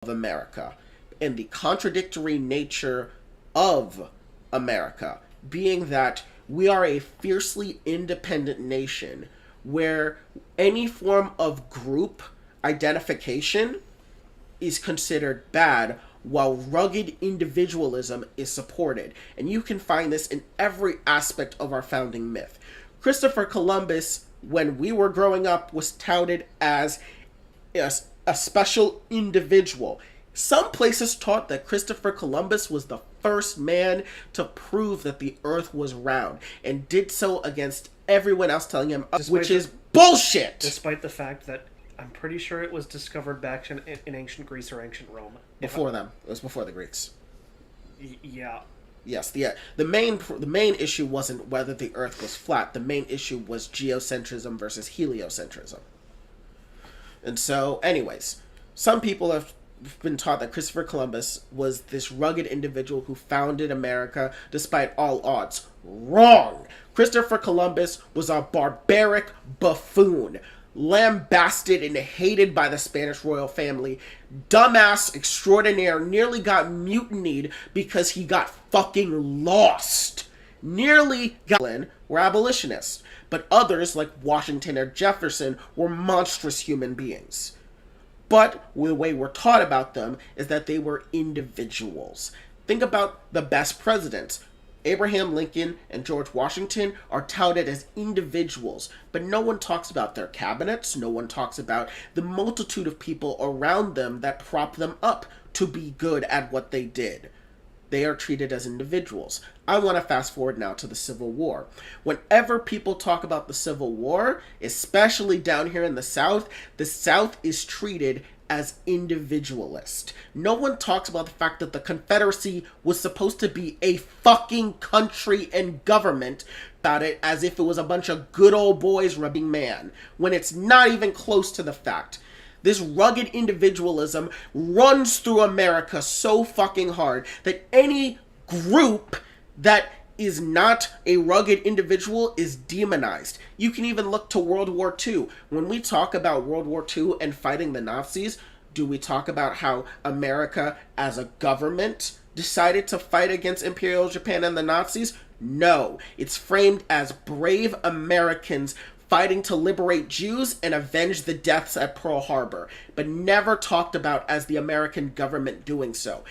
of America and the contradictory nature of America, being that we are a fiercely independent nation where any form of group identification is considered bad while rugged individualism is supported. And you can find this in every aspect of our founding myth. Christopher Columbus, when we were growing up, was touted as a special individual. Some places taught that Christopher Columbus was the first man to prove that the earth was round, and did so against everyone else telling him, which is bullshit! Despite the fact that I'm pretty sure it was discovered back in ancient Greece or ancient Rome. Before them. It was before the Greeks. Yeah. Yes, the main issue wasn't whether the earth was flat. The main issue was geocentrism versus heliocentrism. And so, anyways, some people have been taught that Christopher Columbus was this rugged individual who founded America despite all odds. Wrong! Christopher Columbus was a barbaric buffoon, lambasted and hated by the Spanish royal family, dumbass extraordinaire, nearly got mutinied because he got fucking lost. Were abolitionists, but others like Washington or Jefferson were monstrous human beings. But the way we're taught about them is that they were individuals. Think about the best presidents. Abraham Lincoln and George Washington are touted as individuals, but no one talks about their cabinets, no one talks about the multitude of people around them that prop them up to be good at what they did. They are treated as individuals. I want to fast forward now to the Civil War. Whenever people talk about the Civil War, especially down here in the South is treated as individualist. No one talks about the fact that the Confederacy was supposed to be a fucking country and government, about it as if it was a bunch of good old boys rubbing man, when it's not even close to the fact. This rugged individualism runs through America so fucking hard that any group that is not a rugged individual is demonized. You can even look to World War II. When we talk about World War II and fighting the Nazis, do we talk about how America as a government decided to fight against Imperial Japan and the Nazis? No. It's framed as brave Americans fighting to liberate Jews and avenge the deaths at Pearl Harbor, but never talked about as the American government doing so.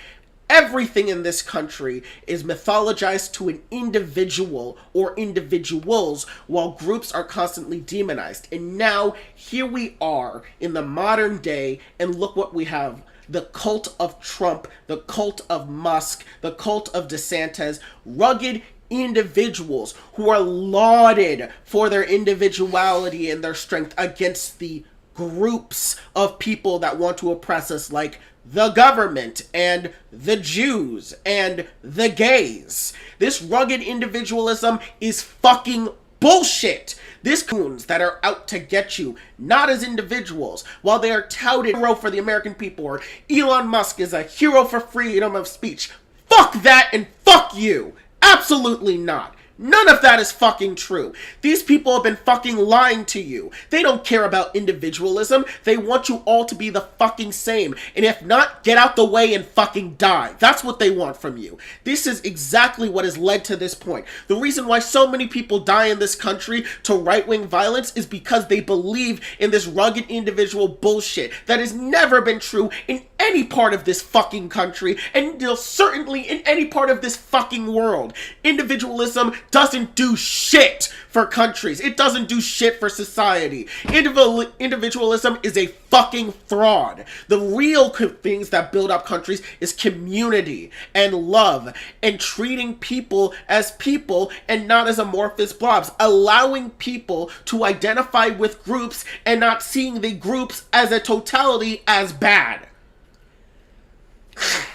Everything in this country is mythologized to an individual or individuals, while groups are constantly demonized. And now, here we are in the modern day, and look what we have. The cult of Trump, the cult of Musk, the cult of DeSantis, rugged individuals who are lauded for their individuality and their strength against the groups of people that want to oppress us, like the government and the Jews and the gays. This rugged individualism is fucking bullshit. This goons that are out to get you, not as individuals, while they are touted hero for the American people, or Elon Musk is a hero for freedom of speech. Fuck that and fuck you. Absolutely not. None of that is fucking true. These people have been fucking lying to you. They don't care about individualism. They want you all to be the fucking same. And if not, get out the way and fucking die. That's what they want from you. This is exactly what has led to this point. The reason why so many people die in this country to right-wing violence is because they believe in this rugged individual bullshit that has never been true in any part of this fucking country, and certainly in any part of this fucking world. Individualism doesn't do shit for countries. It doesn't do shit for society. Individualism is a fucking fraud. The real things that build up countries is community and love and treating people as people and not as amorphous blobs. Allowing people to identify with groups and not seeing the groups as a totality as bad.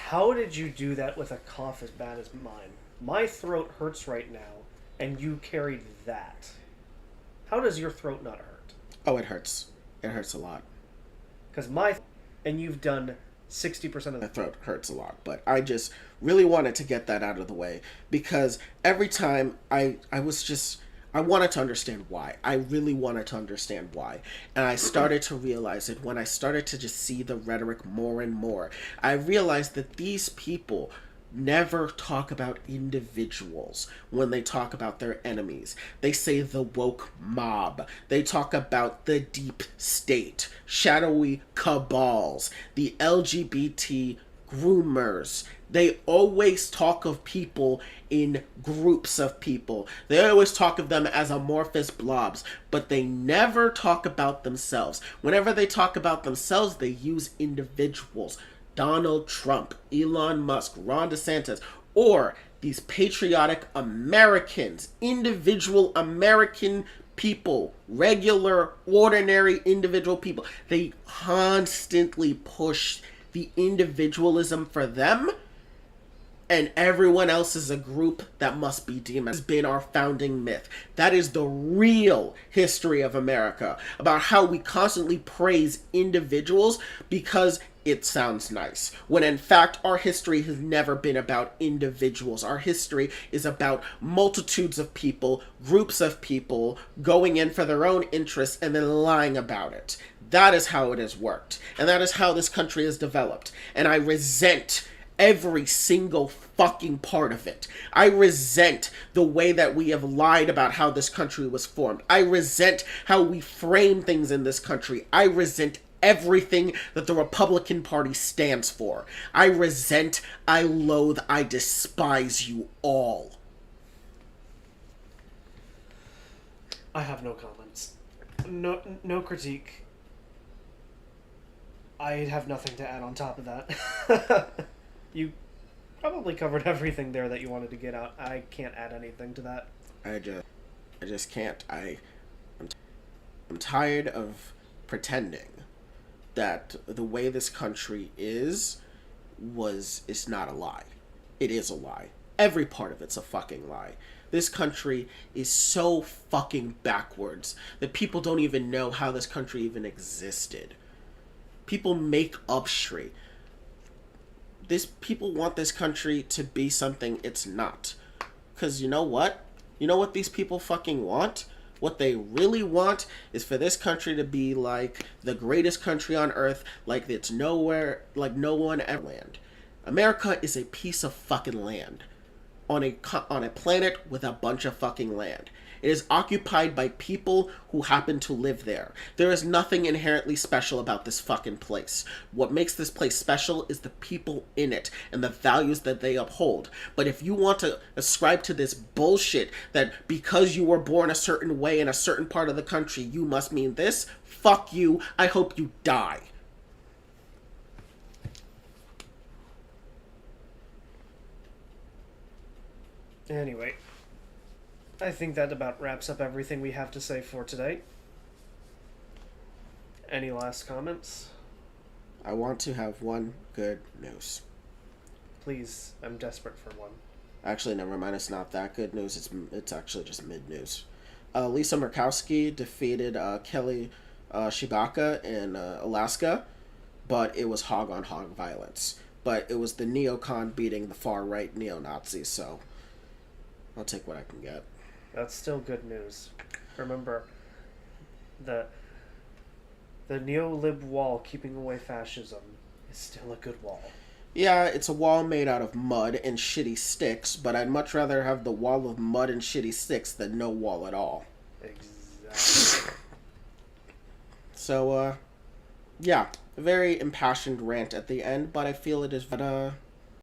How did you do that with a cough as bad as mine? My throat hurts right now, and you carried that. How does your throat not hurt? Oh, it hurts. It hurts a lot. Because and you've done 60% of my throat hurts a lot, but I just really wanted to get that out of the way, because every time I I wanted to understand why. I really wanted to understand why. And I started to realize it when I started to just see the rhetoric more and more. I realized that these people never talk about individuals when they talk about their enemies. They say the woke mob. They talk about the deep state, shadowy cabals, the LGBT groomers. They always talk of people in groups of people. They always talk of them as amorphous blobs, but they never talk about themselves. Whenever they talk about themselves, they use individuals. Donald Trump, Elon Musk, Ron DeSantis, or these patriotic Americans, individual American people, regular, ordinary individual people. They constantly push the individualism for them, and everyone else is a group that must be demonized. Has been our founding myth. That is the real history of America, about how we constantly praise individuals because it sounds nice, when in fact our history has never been about individuals. Our history is about multitudes of people, groups of people, going in for their own interests and then lying about it. That is how it has worked, and that is how this country has developed, and I resent every single fucking part of it. I resent the way that we have lied about how this country was formed. I resent how we frame things in this country. I resent everything that the Republican Party stands for. I resent, I loathe, I despise you all. I have no comments. No critique. I have nothing to add on top of that. You probably covered everything there that you wanted to get out. I can't add anything to that. I just can't. I'm tired of pretending that the way this country is not a lie. It is a lie. Every part of it's a fucking lie. This country is so fucking backwards that people don't even know how this country even existed. People make up shit. People want this country to be something it's not. Because you know what? You know what these people fucking want? What they really want is for this country to be like the greatest country on earth, like it's nowhere, like no one ever land. America is a piece of fucking land on a planet with a bunch of fucking land. It is occupied by people who happen to live there. There is nothing inherently special about this fucking place. What makes this place special is the people in it and the values that they uphold. But if you want to ascribe to this bullshit that because you were born a certain way in a certain part of the country, you must mean this, fuck you. I hope you die. Anyway, I think that about wraps up everything we have to say for today. Any last comments? I want to have one good news. Please, I'm desperate for one. Actually, never mind. It's not that good news. It's actually just mid news. Lisa Murkowski defeated Kelly Shibaka in Alaska, but it was hog on hog violence. But it was the neocon beating the far right neo-Nazis, so I'll take what I can get. That's still good news. Remember, the neo-lib wall keeping away fascism is still a good wall. Yeah, it's a wall made out of mud and shitty sticks, but I'd much rather have the wall of mud and shitty sticks than no wall at all. Exactly. So, yeah, a very impassioned rant at the end, but I feel it is